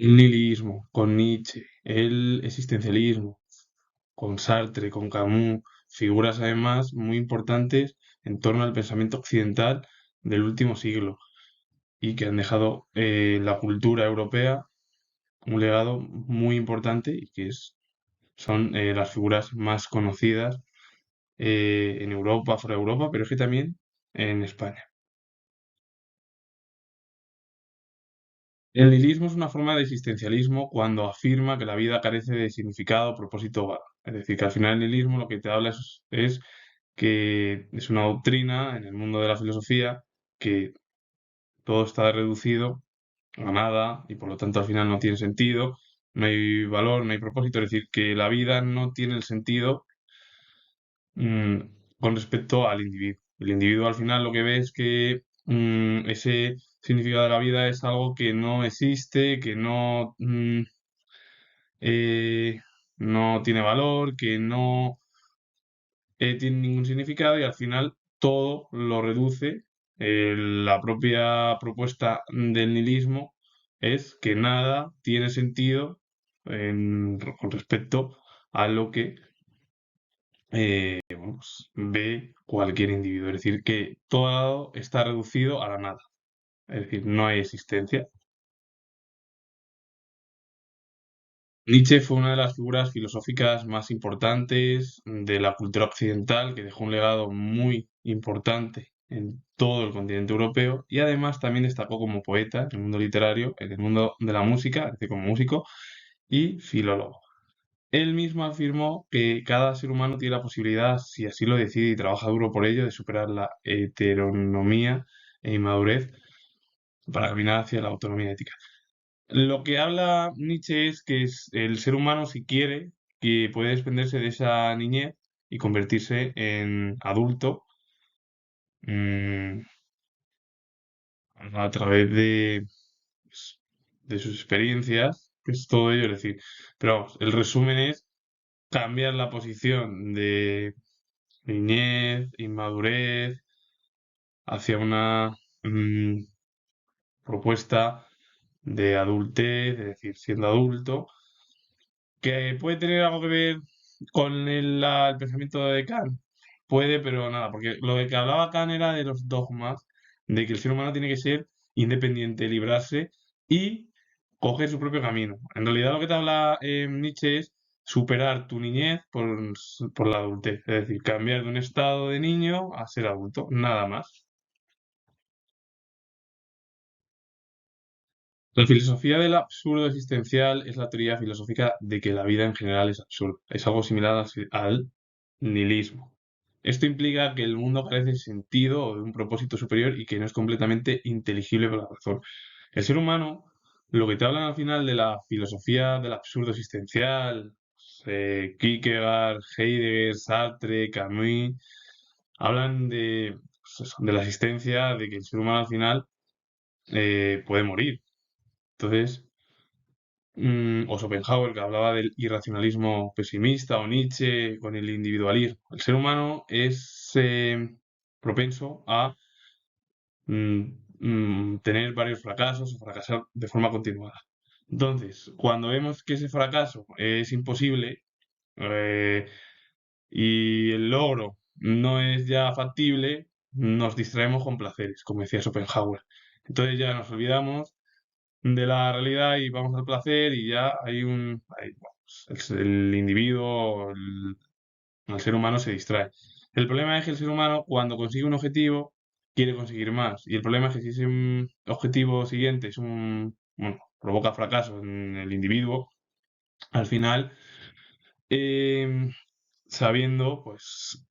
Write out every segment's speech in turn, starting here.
El nihilismo, con Nietzsche, el existencialismo, con Sartre, con Camus, figuras además muy importantes en torno al pensamiento occidental del último siglo y que han dejado la cultura europea un legado muy importante y que son las figuras más conocidas en Europa, fuera de Europa, pero es que también en España. El nihilismo es una forma de existencialismo cuando afirma que la vida carece de significado o propósito vago. Es decir, que al final el nihilismo lo que te habla es que es una doctrina en el mundo de la filosofía que todo está reducido a nada y por lo tanto al final no tiene sentido, no hay valor, no hay propósito. Es decir, que la vida no tiene el sentido mm, con respecto al individuo. El individuo al final lo que ve es que ese significado de la vida es algo que no existe, que eh, no tiene valor, que no tiene ningún significado y al final todo lo reduce. La propia propuesta del nihilismo es que nada tiene sentido con respecto a lo que bueno, pues, ve cualquier individuo. Es decir, que todo está reducido a la nada. Es decir, no hay existencia. Nietzsche fue una de las figuras filosóficas más importantes de la cultura occidental, que dejó un legado muy importante en todo el continente europeo y además también destacó como poeta en el mundo literario, en el mundo de la música, es decir, como músico y filólogo. Él mismo afirmó que cada ser humano tiene la posibilidad, si así lo decide y trabaja duro por ello, de superar la heteronomía e inmadurez para caminar hacia la autonomía ética. Lo que habla Nietzsche es que el ser humano, si quiere, que puede desprenderse de esa niñez y convertirse en adulto mm, a través pues, de sus experiencias, que es todo ello, es decir, pero vamos, el resumen es cambiar la posición de niñez, inmadurez, hacia una propuesta de adultez, es decir, siendo adulto, que puede tener algo que ver con el pensamiento de Kant. Puede, pero nada, porque lo de que hablaba Kant era de los dogmas, de que el ser humano tiene que ser independiente, librarse y coger su propio camino. En realidad lo que te habla Nietzsche es superar tu niñez por la adultez, es decir, cambiar de un estado de niño a ser adulto, nada más. La filosofía del absurdo existencial es la teoría filosófica de que la vida en general es absurda. Es algo similar al nihilismo. Esto implica que el mundo carece de sentido o de un propósito superior y que no es completamente inteligible por la razón. El ser humano, lo que te hablan al final de la filosofía del absurdo existencial, Kierkegaard, Heidegger, Sartre, Camus, hablan pues eso, de la existencia, de que el ser humano al final puede morir. Entonces, o Schopenhauer, que hablaba del irracionalismo pesimista, o Nietzsche con el individualismo. El ser humano es propenso a mm, tener varios fracasos o fracasar de forma continuada. Entonces, cuando vemos que ese fracaso es imposible eh, y el logro no es ya factible, nos distraemos con placeres, como decía Schopenhauer. Entonces ya nos olvidamos de la realidad y vamos al placer y ya bueno, pues, el individuo, el ser humano se distrae. El problema es que el ser humano cuando consigue un objetivo quiere conseguir más y el problema es que si ese objetivo siguiente bueno, provoca fracaso en el individuo, al final, em, sabiendo pues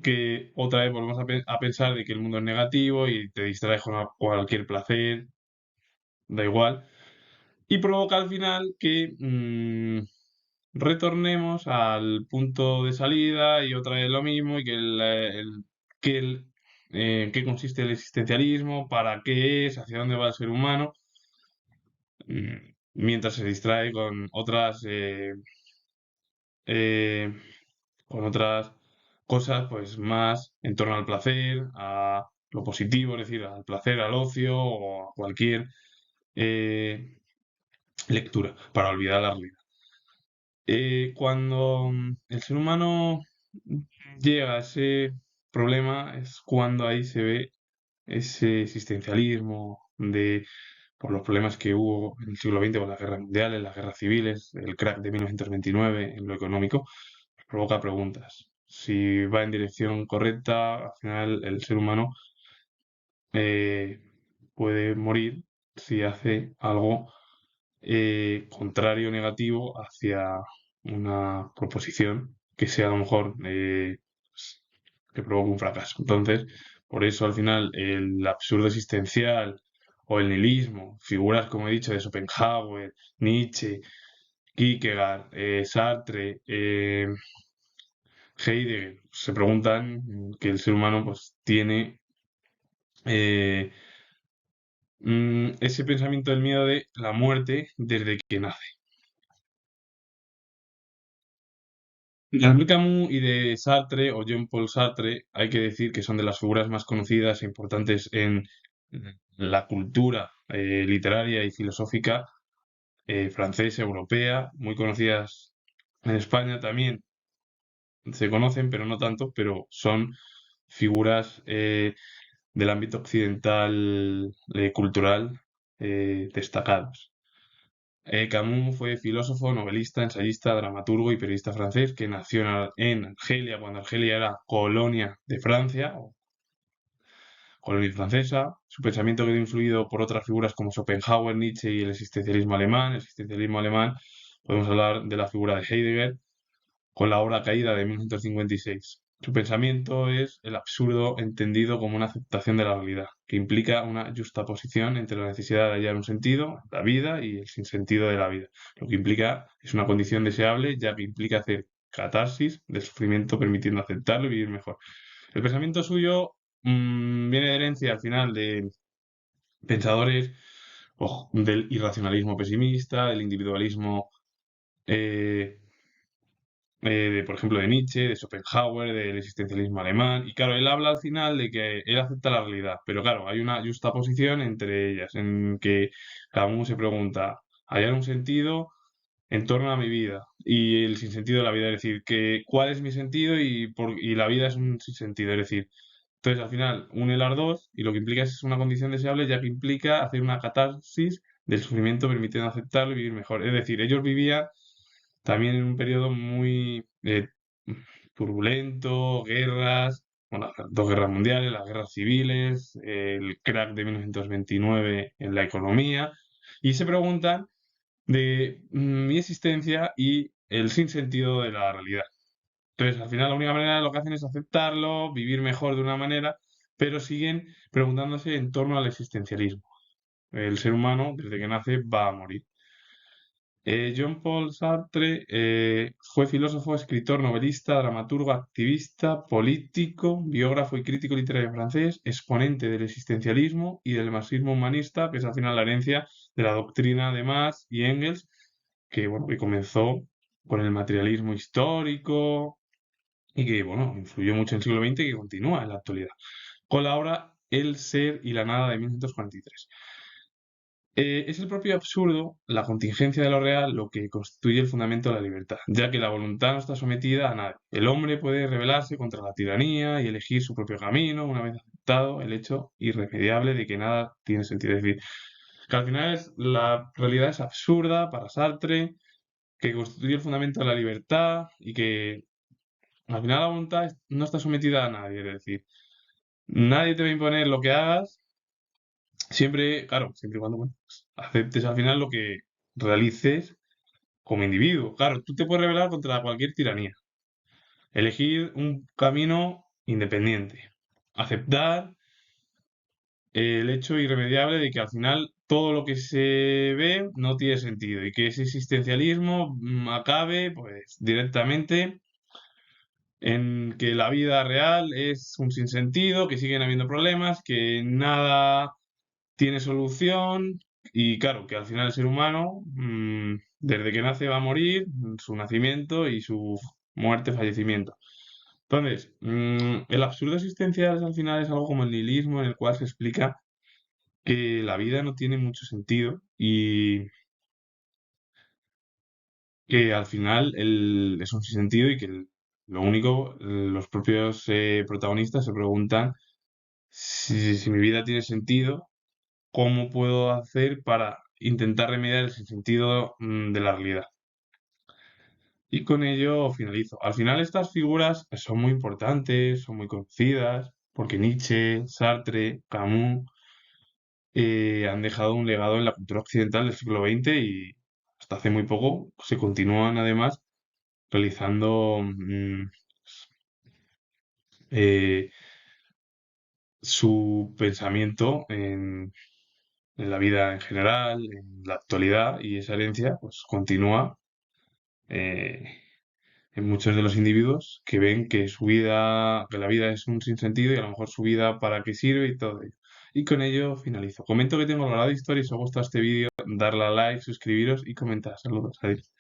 que otra vez volvemos a pensar de que el mundo es negativo y te distraes con cualquier placer, da igual. Y provoca al final que retornemos al punto de salida y otra vez lo mismo y que en qué consiste el existencialismo, para qué es, hacia dónde va el ser humano, mientras se distrae eh, con otras cosas pues más en torno al placer, a lo positivo, es decir, al placer, al ocio o a cualquier eh, lectura para olvidar la realidad. Cuando el ser humano llega a ese problema es cuando ahí se ve ese existencialismo por los problemas que hubo en el siglo XX con las guerras mundiales, las guerras civiles, el crack de 1929 en lo económico, provoca preguntas. Si va en dirección correcta, al final el ser humano eh, puede morir si hace algo contrario, negativo hacia una proposición que sea a lo mejor pues, que provoque un fracaso. Entonces, por eso al final el absurdo existencial o el nihilismo, figuras como he dicho de Schopenhauer, Nietzsche, Kierkegaard, Sartre, Heidegger, se preguntan que el ser humano pues tiene eh, ese pensamiento del miedo de la muerte desde que nace. De Albert Camus y de Sartre o Jean-Paul Sartre, hay que decir que son de las figuras más conocidas e importantes en la cultura literaria y filosófica francesa, europea, muy conocidas en España también. Se conocen, pero no tanto, pero son figuras del ámbito occidental cultural destacadas. Camus fue filósofo, novelista, ensayista, dramaturgo y periodista francés que nació en Argelia, cuando Argelia era colonia de Francia, o colonia francesa. Su pensamiento quedó influido por otras figuras como Schopenhauer, Nietzsche y el existencialismo alemán. El existencialismo alemán, podemos hablar de la figura de Heidegger, con la obra Caída de 1956. Su pensamiento es el absurdo entendido como una aceptación de la realidad, que implica una justaposición entre la necesidad de hallar un sentido, la vida, y el sinsentido de la vida. Lo que implica es una condición deseable, ya que implica hacer catarsis del sufrimiento, permitiendo aceptarlo y vivir mejor. El pensamiento suyo viene de herencia al final de pensadores del irracionalismo pesimista, del individualismo eh, por ejemplo, de Nietzsche, de Schopenhauer, del existencialismo alemán. Y claro, él habla al final de que él acepta la realidad, pero claro, hay una justaposición entre ellas, en que cada uno se pregunta, ¿hallar un sentido en torno a mi vida? Y el sinsentido de la vida, es decir, que cuál es mi sentido y la vida es un sinsentido, es decir, entonces al final une las dos y lo que implica es una condición deseable, ya que implica hacer una catarsis del sufrimiento permitiendo aceptarlo y vivir mejor. Es decir, ellos vivían también en un periodo muy turbulento, guerras, bueno, las dos guerras mundiales, las guerras civiles, el crack de 1929 en la economía, y se preguntan de mi existencia y el sinsentido de la realidad. Entonces, al final, la única manera lo que hacen es aceptarlo, vivir mejor de una manera, pero siguen preguntándose en torno al existencialismo. El ser humano, desde que nace, va a morir. Jean-Paul Sartre fue filósofo, escritor, novelista, dramaturgo, activista, político, biógrafo y crítico literario francés, exponente del existencialismo y del marxismo humanista, que es al final la herencia de la doctrina de Marx y Engels, que, bueno, que comenzó con el materialismo histórico y que, bueno, influyó mucho en el siglo XX y que continúa en la actualidad, con la obra El ser y la nada de 1943. Es el propio absurdo, la contingencia de lo real, lo que constituye el fundamento de la libertad, ya que la voluntad no está sometida a nadie. El hombre puede rebelarse contra la tiranía y elegir su propio camino una vez aceptado el hecho irremediable de que nada tiene sentido. Es decir, que al final la realidad es absurda para Sartre, que constituye el fundamento de la libertad y que al final la voluntad no está sometida a nadie. Es decir, nadie te va a imponer lo que hagas. Siempre, claro, siempre y cuando bueno, pues, aceptes al final lo que realices como individuo. Claro, tú te puedes rebelar contra cualquier tiranía. Elegir un camino independiente. Aceptar el hecho irremediable de que al final todo lo que se ve no tiene sentido y que ese existencialismo acabe pues directamente en que la vida real es un sinsentido, que siguen habiendo problemas, que nada tiene solución y claro, que al final el ser humano, desde que nace va a morir, su nacimiento y su muerte, fallecimiento. Entonces, el absurdo existencial al final es algo como el nihilismo en el cual se explica que la vida no tiene mucho sentido que al final es un sinsentido y que lo único, los propios protagonistas se preguntan si mi vida tiene sentido, ¿cómo puedo hacer para intentar remediar el sinsentido de la realidad? Y con ello finalizo. Al final estas figuras son muy importantes, son muy conocidas, porque Nietzsche, Sartre, Camus han dejado un legado en la cultura occidental del siglo XX y hasta hace muy poco se continúan además realizando eh, su pensamiento en la vida en general, en la actualidad, y esa herencia pues continúa eh, en muchos de los individuos que ven que su vida, que la vida es un sinsentido y a lo mejor su vida para qué sirve y todo ello. Y con ello finalizo. Comento que tengo grabado historia y si os ha gustado este vídeo, darle a like, suscribiros y comentar. Saludos. Adiós.